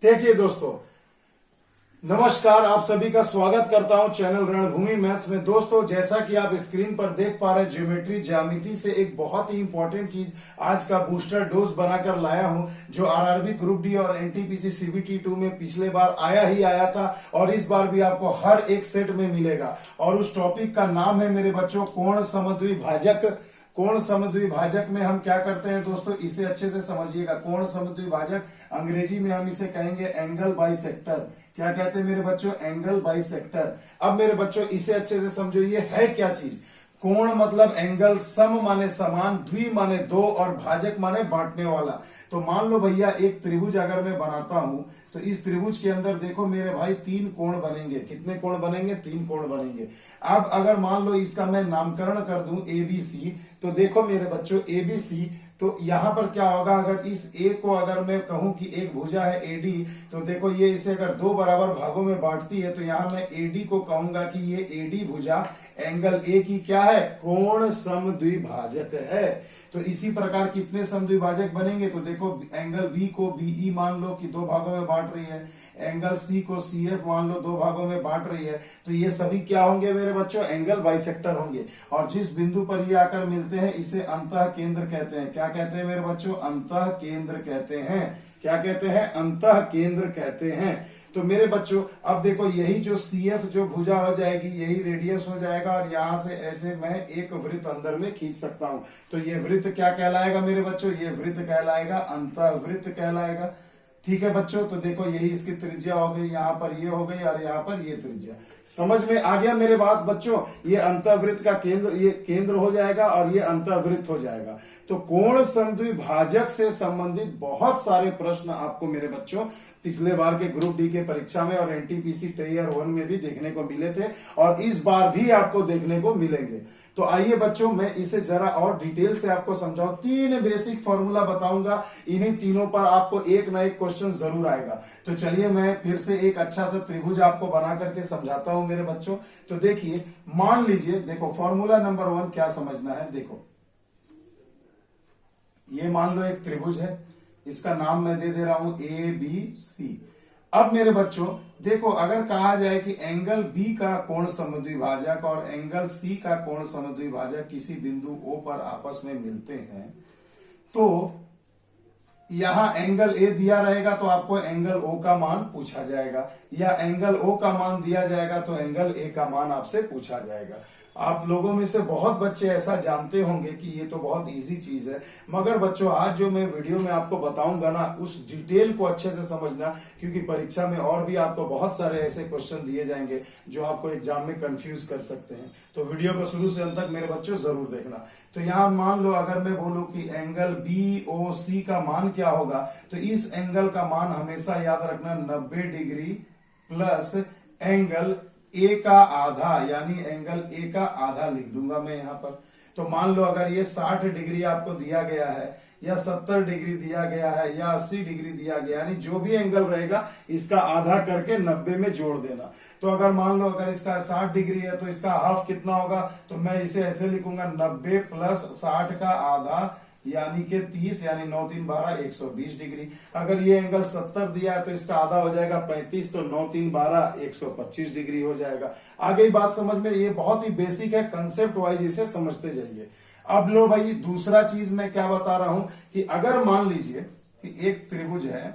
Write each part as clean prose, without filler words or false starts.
देखिए दोस्तों, नमस्कार। आप सभी का स्वागत करता हूं चैनल रणभूमि मैथ्स में। दोस्तों, जैसा कि आप स्क्रीन पर देख पा रहे हैं, ज्योमेट्री ज्यामिति से एक बहुत ही इंपॉर्टेंट चीज आज का बूस्टर डोज बनाकर लाया हूं, जो आरआरबी ग्रुप डी और एनटीपीसी सीबीटी 2 में पिछले बार आया था और इस बार भी आपको हर एक सेट में मिलेगा। और उस टॉपिक का नाम है मेरे बच्चों कोण समद्विभाजक। कोण समद्विभाजक में हम क्या करते हैं दोस्तों, इसे अच्छे से समझिएगा। कोण समद्विभाजक अंग्रेजी में हम इसे कहेंगे एंगल बाइसेक्टर। क्या कहते हैं मेरे बच्चों? Angle bisector. अब मेरे बच्चों इसे अच्छे से समझो, ये है क्या चीज। कोण मतलब एंगल, सम माने समान, द्वि माने दो और भाजक माने बांटने वाला। तो मान लो भैया एक त्रिभुज अगर मैं बनाता हूं तो इस त्रिभुज के अंदर देखो मेरे भाई तीन कोण बनेंगे। कितने कोण बनेंगे? तीन कोण बनेंगे। अब अगर मान लो इसका मैं नामकरण कर दूं एबीसी, तो देखो मेरे बच्चों एबीसी, तो यहां पर क्या होगा, अगर इस ए को अगर मैं कहूं कि एक भुजा है एडी, तो देखो ये इसे अगर दो बराबर भागों में बांटती है, तो यहां मैं एडी को कहूंगा कि ये एडी भुजा एंगल ए की क्या है? कोण समद्विभाजक है। तो इसी प्रकार कितने समद्विभाजक बनेंगे? तो देखो एंगल बी को बीई मान लो कि दो भागों में बांट रही है, एंगल सी को सीएफ मान लो दो भागों में बांट रही है, तो ये सभी क्या होंगे मेरे बच्चों? एंगल बाइसेक्टर होंगे। और जिस बिंदु पर ये आकर मिलते हैं इसे अंतः केंद्र कहते हैं। क्या कहते हैं मेरे बच्चों? अंतः केंद्र कहते हैं। क्या कहते हैं? अंतः केंद्र कहते हैं। तो मेरे बच्चों अब देखो यही जो सीएफ जो भुजा हो जाएगी, यही रेडियस हो जाएगा और यहां से ऐसे मैं एक वृत्त अंदर में खींच सकता हूं। तो ये वृत्त क्या कहलाएगा मेरे बच्चों? ये वृत्त कहलाएगा अंतःवृत्त कहलाएगा। ठीक है बच्चों, तो देखो यही इसकी त्रिज्या हो गई, यहाँ पर ये हो गई और यहाँ पर ये त्रिज्या। समझ में आ गया मेरे बात बच्चों? ये अंतःवृत्त का केंद्र, ये केंद्र हो जाएगा और ये अंतःवृत्त हो जाएगा। तो कोण समद्विभाजक से संबंधित बहुत सारे प्रश्न आपको मेरे बच्चों पिछले बार के ग्रुप डी के परीक्षा में और एनटीपीसी टियर 1 में भी देखने को मिले थे और इस बार भी आपको देखने को मिलेंगे। तो आइए बच्चों मैं इसे जरा और डिटेल से आपको समझाऊं। तीन बेसिक फॉर्मूला बताऊंगा, इन्हीं तीनों पर आपको एक ना एक क्वेश्चन जरूर आएगा। तो चलिए मैं फिर से एक अच्छा सा त्रिभुज आपको बना करके समझाता हूं मेरे बच्चों। तो देखिए मान लीजिए, देखो फॉर्मूला नंबर 1 क्या समझना है। देखो ये मान लो एक त्रिभुज है, इसका नाम मैं दे रहा हूं ए बी सी। अब मेरे बच्चों देखो, अगर कहा जाए कि एंगल बी का कोण समद्विभाजक और एंगल सी का कोण समद्विभाजक किसी बिंदु ओ पर आपस में मिलते हैं, तो यहां एंगल ए दिया रहेगा तो आपको एंगल ओ का मान पूछा जाएगा, या एंगल ओ का मान दिया जाएगा तो एंगल ए का मान आपसे पूछा जाएगा। आप लोगों में से बहुत बच्चे ऐसा जानते होंगे कि ये तो बहुत इजी चीज है, मगर बच्चों आज जो मैं वीडियो में आपको बताऊंगा ना, उस डिटेल को अच्छे से समझना, क्योंकि परीक्षा में और भी आपको बहुत सारे ऐसे क्वेश्चन दिए जाएंगे जो आपको एग्जाम में कंफ्यूज कर सकते हैं। तो वीडियो को शुरू से अंत तक मेरे बच्चों जरूर देखना। तो यहां मान लो अगर मैं बोलूं कि एंगल बी ओ सी का मान क्या होगा, तो इस एंगल का मान हमेशा याद रखना 90 डिग्री प्लस एंगल ए का आधा, यानी एंगल ए का आधा लिख दूंगा मैं यहां पर। तो मान लो अगर ये 60 डिग्री आपको दिया गया है, या 70 डिग्री दिया गया है, या 80 डिग्री दिया गया, यानी जो भी एंगल रहेगा इसका आधा करके 90 में जोड़ देना। तो अगर मान लो अगर इसका 60 डिग्री है तो इसका हाफ कितना होगा, तो मैं इसे ऐसे लिखूंगा 90 प्लस 60 का आधा यानी कि 30, यानी 9 3 12 120 डिग्री। अगर ये एंगल 70 दिया है तो इसका आधा हो जाएगा 35, तो 9 3 12 125 डिग्री हो जाएगा। आ गई बात समझ में? ये बहुत ही बेसिक है, कंसेप्ट वाइज इसे समझते जाइए। अब लो भाई दूसरा चीज मैं क्या बता रहा हूं कि अगर मान लीजिए कि एक त्रिभुज है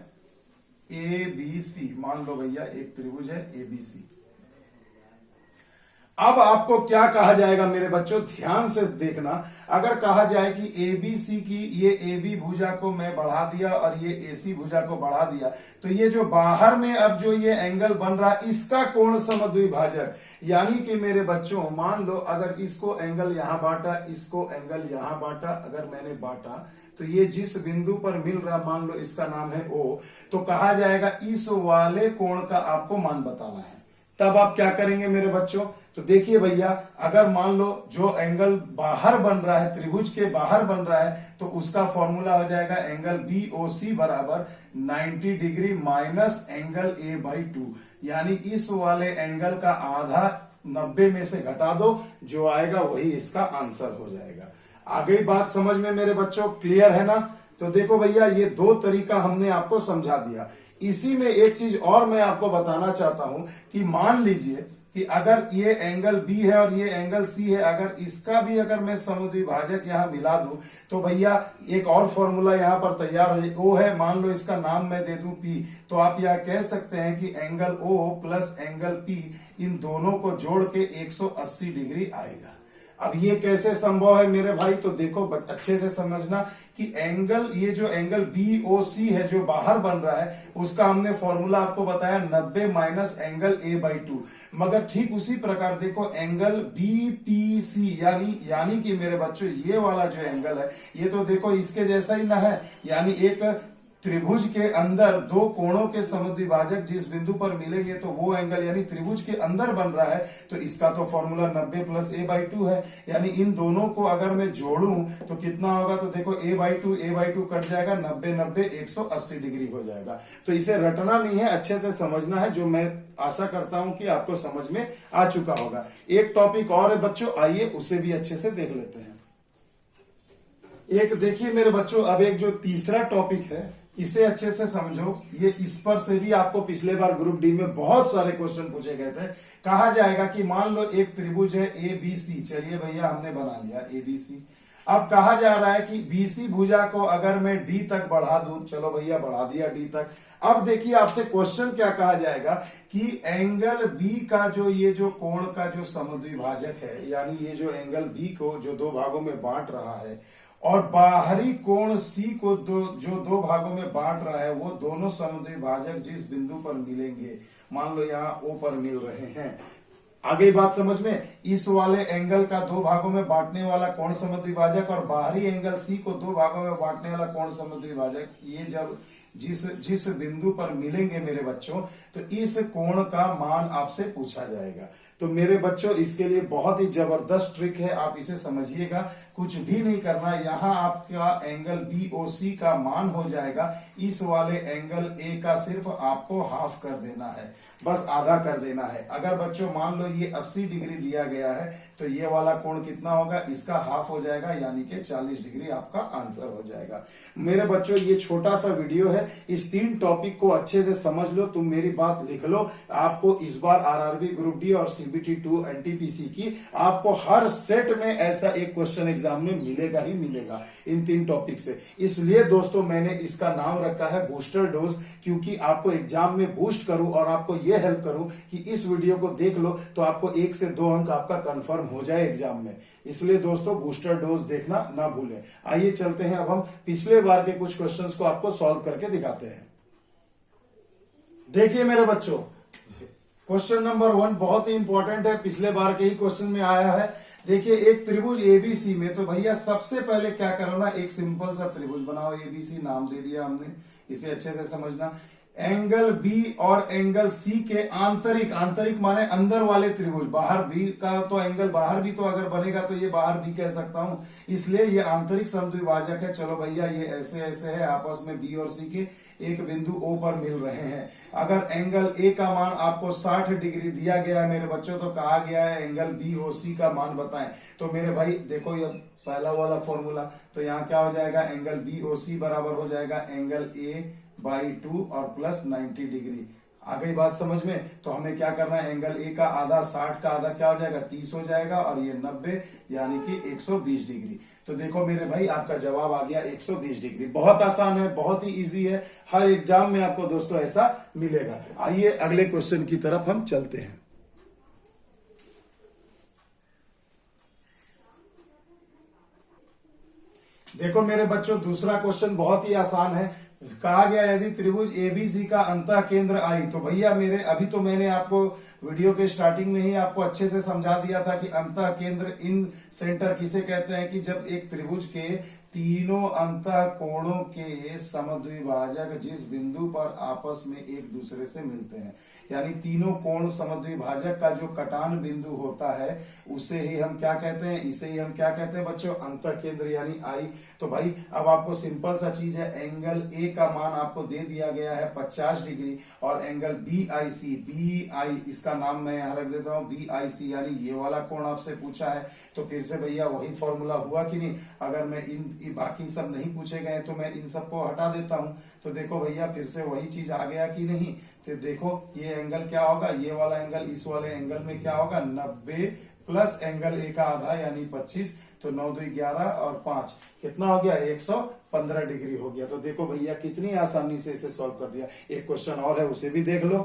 ए बी सी, मान लो भैया एक त्रिभुज है ए बी सी। अब आपको क्या कहा जाएगा मेरे बच्चों, ध्यान से देखना। अगर कहा जाए कि एबीसी की ये एबी भुजा को मैं बढ़ा दिया और ये एसी भुजा को बढ़ा दिया, तो ये जो बाहर में अब जो ये एंगल बन रहा है इसका कोण समद्विभाजक, यानी कि मेरे बच्चों मान लो अगर इसको एंगल यहां बांटा, इसको एंगल यहां बांटा, अगर मैंने बांटा तो ये जिस बिंदु पर मिल रहा मान लो इसका नाम है ओ, तो कहा जाएगा इस वाले कोण का आपको मान बताना है। तब आप क्या करेंगे मेरे बच्चों, तो देखिए भैया अगर मान लो जो एंगल बाहर बन रहा है, त्रिभुज के बाहर बन रहा है, तो उसका फॉर्मूला हो जाएगा एंगल बी ओ सी बराबर 90 degree minus angle A by 2, यानी इस वाले एंगल का आधा 90 में से घटा दो, जो आएगा वही इसका आंसर हो जाएगा। आ गई बात समझ में मेरे बच्चों? क्लियर है ना? तो देखो भैया ये दो तरीका हमने आपको समझा दिया। इसी में एक चीज और मैं आपको बताना चाहता हूं कि मान लीजिए कि अगर ये एंगल बी है और ये एंगल सी है, अगर इसका भी अगर मैं समुद्विभाजक यहां मिला दूं तो भैया एक और फॉर्मूला यहां पर तैयार हो जाए। ओ है, मान लो इसका नाम मैं दे दूं पी, तो आप यह कह सकते हैं कि angle O plus angle P, इन दोनों को जोड़ के 180 डिग्री आएगा। अब ये कैसे संभव है मेरे भाई? तो देखो अच्छे से समझना कि एंगल, ये जो एंगल बी ओ सी है जो बाहर बन रहा है, उसका हमने फॉर्मूला आपको बताया 90 माइनस एंगल ए बाई 2। मगर ठीक उसी प्रकार देखो एंगल बी पी सी, यानी कि मेरे बच्चों ये वाला जो एंगल है, ये तो देखो इसके जैसा ही ना है, यानी एक त्रिभुज के अंदर दो कोणों के समुद्विभाजक जिस बिंदु पर मिलेंगे तो वो एंगल यानी त्रिभुज के अंदर बन रहा है, तो इसका तो फॉर्मूला 90 प्लस ए बाई 2 है। यानी इन दोनों को अगर मैं जोड़ूं तो कितना होगा? तो देखो ए बाई टू कट जाएगा, 90 90 180 डिग्री हो जाएगा। तो इसे रटना नहीं है, अच्छे से समझना है, जो मैं आशा करता हूं कि आपको समझ में आ चुका होगा। एक टॉपिक और है बच्चों, आइए उसे भी अच्छे से देख लेते हैं। एक देखिए मेरे बच्चों, अब एक जो तीसरा टॉपिक है इसे अच्छे से समझो। ये इस पर से भी आपको पिछले बार ग्रुप डी में बहुत सारे क्वेश्चन पूछे गए थे। कहा जाएगा कि मान लो एक त्रिभुज है ए बी सी, चलिए भैया हमने बना लिया ए बी सी। अब कहा जा रहा है कि बीसी भुजा को अगर मैं डी तक बढ़ा दूं, चलो भैया बढ़ा दिया डी तक। अब देखिए आपसे क्वेश्चन क्या कहा जाएगा कि एंगल बी का ये जो कोण का जो समुद्विभाजक है, यानी ये जो एंगल बी को जो दो भागों में बांट रहा है और बाहरी कोण सी को जो दो भागों में बांट रहा है, वो दोनों समुद्विभाजक जिस बिंदु पर मिलेंगे, मान लो यहाँ ओ पर मिल रहे हैं। आगे बात समझ में, इस वाले एंगल का दो भागों में बांटने वाला कोण समुद्विभाजक और बाहरी एंगल सी को दो भागों में बांटने वाला कोण समुद्विभाजक, ये जब जिस बिंदु पर मिलेंगे मेरे बच्चों, तो इस कोण का मान आपसे पूछा जाएगा। तो मेरे बच्चों इसके लिए बहुत ही जबरदस्त ट्रिक है, आप इसे समझिएगा। कुछ भी नहीं करना, यहाँ आपका एंगल बी ओ सी का मान हो जाएगा, इस वाले एंगल ए का सिर्फ आपको हाफ कर देना है, बस आधा कर देना है। अगर बच्चों मान लो ये 80 डिग्री दिया गया है, तो ये वाला कोण कितना होगा? इसका हाफ हो जाएगा, यानी कि 40 डिग्री आपका आंसर हो जाएगा। मेरे बच्चों ये छोटा सा वीडियो है, इस 3 टॉपिक को अच्छे से समझ लो, तुम मेरी बात लिख लो। आपको इस बार आरआरबी ग्रुप डी और सीबीटी 2 एनटीपीसी की आपको हर सेट में ऐसा एक क्वेश्चन एग्जाम में मिलेगा ही मिलेगा इन 3 टॉपिक से। इसलिए दोस्तों मैंने इसका नाम रखा है बूस्टर डोज, क्योंकि आपको एग्जाम में बूस्ट करूं और आपको यह हेल्प करूं कि इस वीडियो को देख लो तो आपको 1 से 2 अंक आपका कंफर्म हो जाए एग्जाम में। इसलिए दोस्तों बूस्टर डोज देखना ना भूलें। आइए चलते हैं, अब हम पिछले बार के कुछ क्वेश्चंस को आपको सॉल्व करके दिखाते हैं। देखिए मेरे बच्चों, क्वेश्चन नंबर 1 बहुत ही इंपॉर्टेंट है, पिछले बार के ही क्वेश्चन में आया है। देखिए एक त्रिभुज एबीसी में, तो भैया सबसे पहले क्या करो ना, एक सिंपल सा त्रिभुज बनाओ, एबीसी नाम दे दिया हमने, इसे अच्छे से समझना। एंगल बी और एंगल सी के आंतरिक माने अंदर वाले त्रिभुज, बाहर बी का तो एंगल बाहर भी तो अगर बनेगा तो ये बाहर भी कह सकता हूं, इसलिए ये आंतरिक समुद्विभाजक है। चलो भैया ये ऐसे ऐसे है, आपस में बी और सी के एक बिंदु ओ पर मिल रहे हैं। अगर एंगल ए का मान आपको 60 डिग्री दिया गया है मेरे बच्चों, तो कहा गया है एंगल बी ओ सी का मान बताएं। तो मेरे भाई देखो ये पहला वाला फॉर्मूला, तो यहाँ क्या हो जाएगा, एंगल बी ओ सी बराबर हो जाएगा एंगल ए बाई 2 और प्लस 90 डिग्री। आ गई बात समझ में? तो हमें क्या करना है, एंगल ए का आधा 60 का आधा क्या हो जाएगा, 30 हो जाएगा, और ये 90 यानी कि 120 डिग्री। तो देखो मेरे भाई आपका जवाब आ गया 120 डिग्री। बहुत आसान है, बहुत ही इजी है, हर एग्जाम में आपको दोस्तों ऐसा मिलेगा। आइए अगले क्वेश्चन की तरफ हम चलते हैं। देखो मेरे बच्चों दूसरा क्वेश्चन बहुत ही आसान है। कहा गया यदि त्रिभुज एबीसी का अंतः केंद्र आई, तो भैया मेरे अभी तो मैंने आपको वीडियो के स्टार्टिंग में ही आपको अच्छे से समझा दिया था कि अंतः केंद्र इन सेंटर किसे कहते हैं, कि जब एक त्रिभुज के तीनों अंतः कोणों के समद्विभाजक जिस बिंदु पर आपस में एक दूसरे से मिलते हैं, यानी तीनों कोण समद्विभाजक का जो कटान बिंदु होता है उसे ही हम क्या कहते हैं, इसे ही हम क्या कहते हैं बच्चों, अंतः केंद्र यानी आई। तो भाई अब आपको सिंपल सा चीज है, एंगल ए का मान आपको दे दिया गया है 50 डिग्री और एंगल बी आई इसका नाम मैं यहां रख देता हूं BIC, यानी ये वाला कोण आपसे पूछा है। तो फिर से भैया वही फॉर्मूला हुआ कि नहीं, अगर मैं ये बाकी सब नहीं पूछे गए तो मैं इन सबको हटा देता हूं। तो देखो भैया फिर से वही चीज आ गया कि नहीं। तो देखो ये एंगल क्या होगा, ये वाला एंगल इस वाले एंगल में क्या होगा 90 प्लस एंगल ए का आधा यानी 25। तो 9 2 11 और 5 कितना हो गया 115 डिग्री हो गया। तो देखो भैया कितनी आसानी से इसे सॉल्व कर दिया। एक क्वेश्चन और है उसे भी देख लो।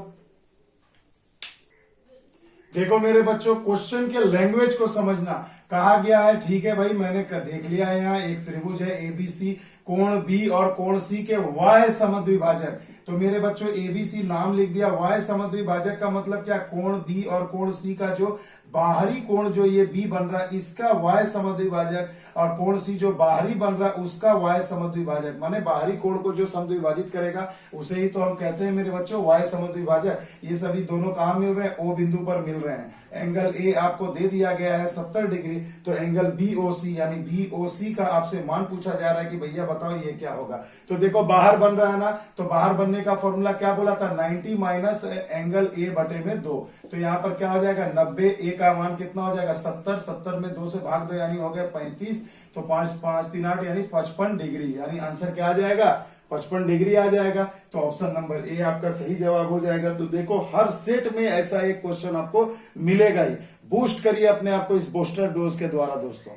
देखो मेरे बच्चों क्वेश्चन के लैंग्वेज को समझना। कहा गया है ठीक है भाई मैंने देख लिया है, यहाँ एक त्रिभुज है एबीसी, कोण बी और कोण सी के वाय समद्विभाजक। तो मेरे बच्चों एबीसी नाम लिख दिया, वाय समद्विभाजक का मतलब क्या, कोण बी और कोण सी का जो बाहरी कोण जो ये बी बन रहा है इसका वाय समद्विभाजक, और कोण सी जो बाहरी बन रहा है उसका वाय समद्विभाजक। माने बाहरी कोण को जो समद्विभाजित करेगा उसे ही तो हम कहते हैं मेरे बच्चों वाय समद्विभाजक। ये सभी दोनों कहां मिल रहे हैं, ओ बिंदु पर मिल रहे हैं। एंगल ए आपको दे दिया गया है 70 डिग्री, तो एंगल बीओसी यानी बीओसी का आपसे मान पूछा जा रहा है कि भैया बताओ ये क्या होगा। तो देखो बाहर बन रहा है ना, तो बाहर बनने का फॉर्मूला क्या बोला था 90 माइनस एंगल ए बटे में 2। तो यहाँ पर क्या हो जाएगा 90, ए का मान कितना हो जाएगा 70, 70 में 2 से भाग दो यानी हो गया 35। तो 5 5 3 8 यानी 55 डिग्री, यानी आंसर क्या आ जाएगा 55 डिग्री आ जाएगा। तो ऑप्शन नंबर ए आपका सही जवाब हो जाएगा। तो देखो हर सेट में ऐसा एक क्वेश्चन आपको मिलेगा ही। बूस्ट करिए अपने आप को इस बूस्टर डोज के द्वारा दोस्तों।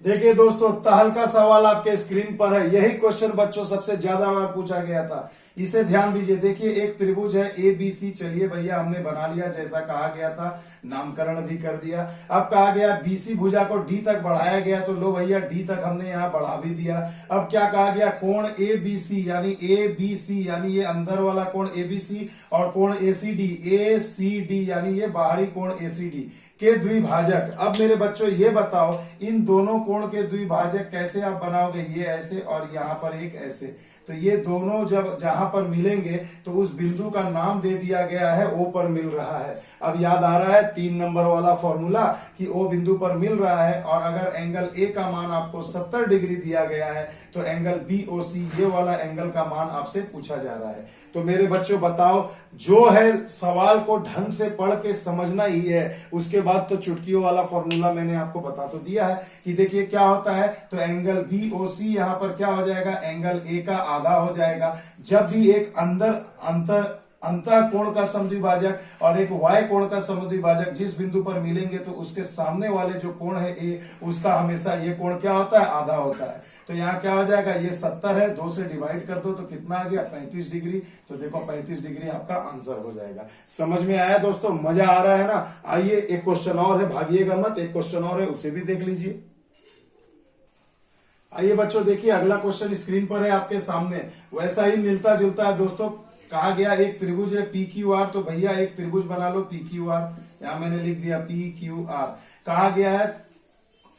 देखिए दोस्तों तहल्का सवाल आपके स्क्रीन पर है, यही क्वेश्चन बच्चों सबसे ज्यादा बार पूछा गया था, इसे ध्यान दीजिए। देखिए एक त्रिभुज है ए बी सी, चलिए भैया हमने बना लिया जैसा कहा गया था, नामकरण भी कर दिया। अब कहा गया बीसी भुजा को डी तक बढ़ाया गया, तो लो भैया डी तक हमने यहाँ बढ़ा भी दिया। अब क्या कहा गया कोण ए बी सी यानी ए बी सी यानी ये अंदर वाला कोण ए बी सी, और कोण ए सी डी यानी ये बाहरी कोण ए सी डी के द्विभाजक। अब मेरे बच्चों ये बताओ इन दोनों कोण के द्विभाजक कैसे आप बनाओगे, ये ऐसे और यहाँ पर एक ऐसे। तो ये दोनों जब जहां पर मिलेंगे तो उस बिंदु का नाम दे दिया गया है ओ पर मिल रहा है। अब याद आ रहा है 3 नंबर वाला फॉर्मूला कि ओ बिंदु पर मिल रहा है, और अगर एंगल ए का मान आपको 70 डिग्री दिया गया है तो एंगल बीओसी ये वाला एंगल का मान आपसे पूछा जा रहा है। तो मेरे बच्चों बताओ, जो है सवाल को ढंग से पढ़ के समझना ही है, उसके बाद तो चुटकियों वाला फॉर्मूला मैंने आपको बता तो दिया है कि देखिए क्या होता है। तो एंगल बीओसी यहां पर क्या हो जाएगा, एंगल ए का आधा हो जाएगा। जब भी एक अंतः कोण का समद्विभाजक और एक वाय कोण का समद्विभाजक जिस बिंदु पर मिलेंगे तो उसके सामने वाले जो कोण है ए, उसका हमेशा ये कोण क्या होता है, आधा होता है। तो यहाँ क्या हो जाएगा, ये 70 है, 2 से डिवाइड कर दो तो कितना आ गया 35 डिग्री। तो देखो 35 डिग्री आपका आंसर हो जाएगा। समझ में आया दोस्तों, मजा आ रहा है ना। आइए एक क्वेश्चन और है, भागिएगा मत, एक क्वेश्चन और है उसे भी देख लीजिए। आइए बच्चों देखिए अगला क्वेश्चन स्क्रीन पर है आपके सामने, वैसा ही मिलता जुलता है दोस्तों। कहा गया एक त्रिभुज है पी क्यू आर, तो भैया एक त्रिभुज बना लो पी क्यू आर, यहां मैंने लिख दिया पी क्यू आर। कहा गया है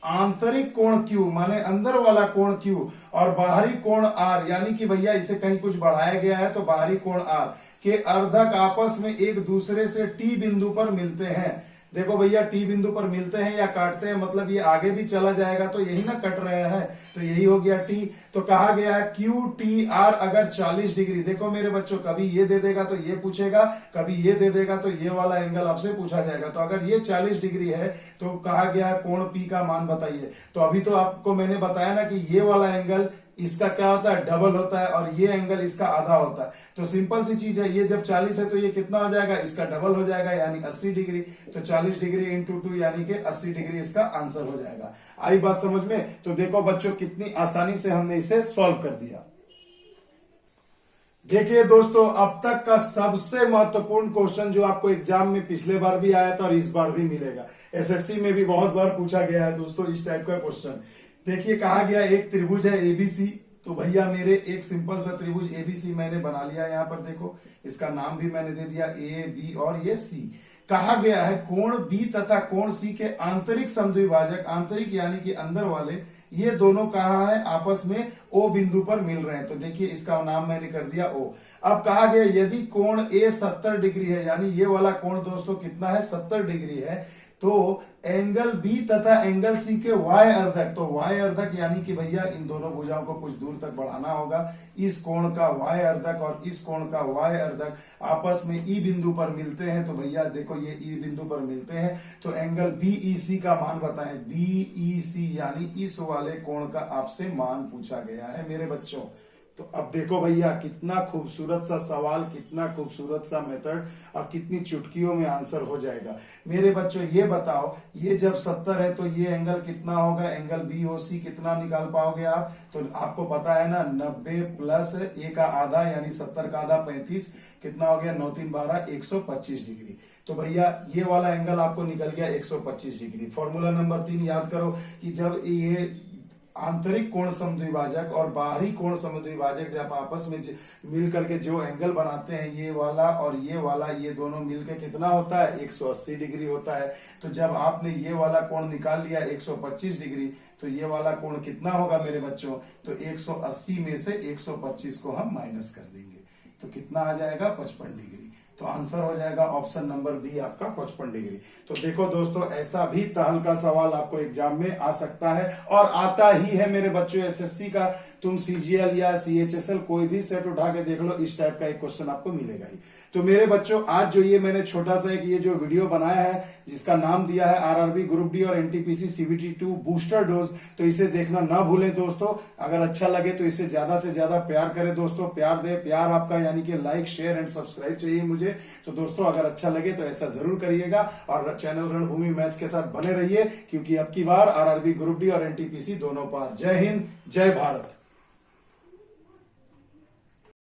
आंतरिक कोण Q माने अंदर वाला कोण Q और बाहरी कोण R, यानी कि भैया इसे कहीं कुछ बढ़ाया गया है तो बाहरी कोण R के अर्धक आपस में एक दूसरे से T बिंदु पर मिलते हैं। देखो भैया टी बिंदु पर मिलते हैं या काटते हैं, मतलब ये आगे भी चला जाएगा तो यही ना कट रहा है, तो यही हो गया टी। तो कहा गया है क्यू टी आर अगर 40 डिग्री, देखो मेरे बच्चों कभी ये दे देगा तो ये पूछेगा, कभी ये दे देगा तो ये वाला एंगल आपसे पूछा जाएगा। तो अगर ये 40 डिग्री है तो कहा गया है कोण पी का मान बताइए। तो अभी तो आपको मैंने बताया ना कि ये वाला एंगल इसका क्या होता है, डबल होता है, और ये एंगल इसका आधा होता है। तो सिंपल सी चीज है, ये जब 40 है तो ये कितना हो जाएगा, इसका डबल हो जाएगा यानी 80 डिग्री। तो 40 डिग्री इंटू 2 यानी कि 80 डिग्री इसका आंसर हो जाएगा। आई बात समझ में। तो देखो बच्चों कितनी आसानी से हमने इसे सॉल्व कर दिया। देखिए दोस्तों अब तक का सबसे महत्वपूर्ण क्वेश्चन जो आपको एग्जाम में पिछले बार भी आया था और इस बार भी मिलेगा, एसएससी में भी बहुत बार पूछा गया है दोस्तों इस टाइप का क्वेश्चन। देखिए कहा गया एक त्रिभुज है एबीसी, तो भैया मेरे एक सिंपल सा त्रिभुज एबीसी मैंने बना लिया। यहाँ पर देखो इसका नाम भी मैंने दे दिया ए बी और ये सी। कहा गया है कोण बी तथा कोण सी के आंतरिक समद्विभाजक, आंतरिक यानी कि अंदर वाले, ये दोनों कहा है आपस में ओ बिंदु पर मिल रहे हैं। तो देखिए इसका नाम मैंने कर दिया ओ। अब कहा गया यदि कोण ए 70 डिग्री है, यानी ये वाला कोण दोस्तों कितना है 70 डिग्री है, तो एंगल बी तथा एंगल सी के वाय अर्धक, तो वाय अर्धक यानी कि भैया इन दोनों भुजाओं को कुछ दूर तक बढ़ाना होगा। इस कोण का वाय अर्धक और इस कोण का वाय अर्धक आपस में ई बिंदु पर मिलते हैं, तो भैया देखो ये ई बिंदु पर मिलते हैं, तो एंगल बीईसी का मान बताएं। बीईसी यानी इस वाले कोण का आपसे मान पूछा गया है मेरे बच्चों। तो अब देखो भैया कितना खूबसूरत सा सवाल, कितना खूबसूरत सा मेथड और कितनी चुटकियों में आंसर हो जाएगा। मेरे बच्चों ये बताओ, ये जब 70 है तो ये एंगल कितना होगा, एंगल बीओसी कितना निकाल पाओगे आप? तो आपको पता है ना, 90 प्लस ए का आधा यानी 70 का आधा 35, कितना हो गया 9 3 12 125 डिग्री। तो भैया ये वाला एंगल आपको निकल गया 125 डिग्री। फॉर्मूला नंबर 3 याद करो कि जब ये आंतरिक कोण समद्विभाजक और बाहरी कोण समद्विभाजक जब आपस में मिल करके जो एंगल बनाते हैं, ये वाला और ये वाला, ये दोनों मिलकर कितना होता है 180 डिग्री होता है। तो जब आपने ये वाला कोण निकाल लिया 125 डिग्री, तो ये वाला कोण कितना होगा मेरे बच्चों? तो 180 में से 125 को हम माइनस कर देंगे, तो कितना आ जाएगा 55 डिग्री। तो आंसर हो जाएगा ऑप्शन नंबर बी आपका 55 डिग्री। तो देखो दोस्तों, ऐसा भी तहल्का सवाल आपको एग्जाम में आ सकता है और आता ही है मेरे बच्चों। एसएससी का तुम सीजीएल या सीएचएसएल कोई भी सेट उठा के देख लो, इस टाइप का एक क्वेश्चन आपको मिलेगा ही। तो मेरे बच्चों, आज जो ये मैंने छोटा सा एक ये जो वीडियो बनाया है, जिसका नाम दिया है आरआरबी ग्रुप डी और एनटीपीसी सीबीटी 2 बूस्टर डोज, तो इसे देखना ना भूलें दोस्तों। अगर अच्छा लगे तो इसे ज्यादा से ज्यादा प्यार करें दोस्तों, प्यार दे। प्यार आपका यानी कि लाइक शेयर एंड सब्सक्राइब चाहिए मुझे। तो दोस्तों अगर अच्छा लगे तो ऐसा जरूर करिएगा और चैनल रणभूमि मैथ्स के साथ बने रहिए, क्योंकि अब की बार आरआरबी ग्रुप डी और एनटीपीसी दोनों पार। जय हिंद, जय भारत।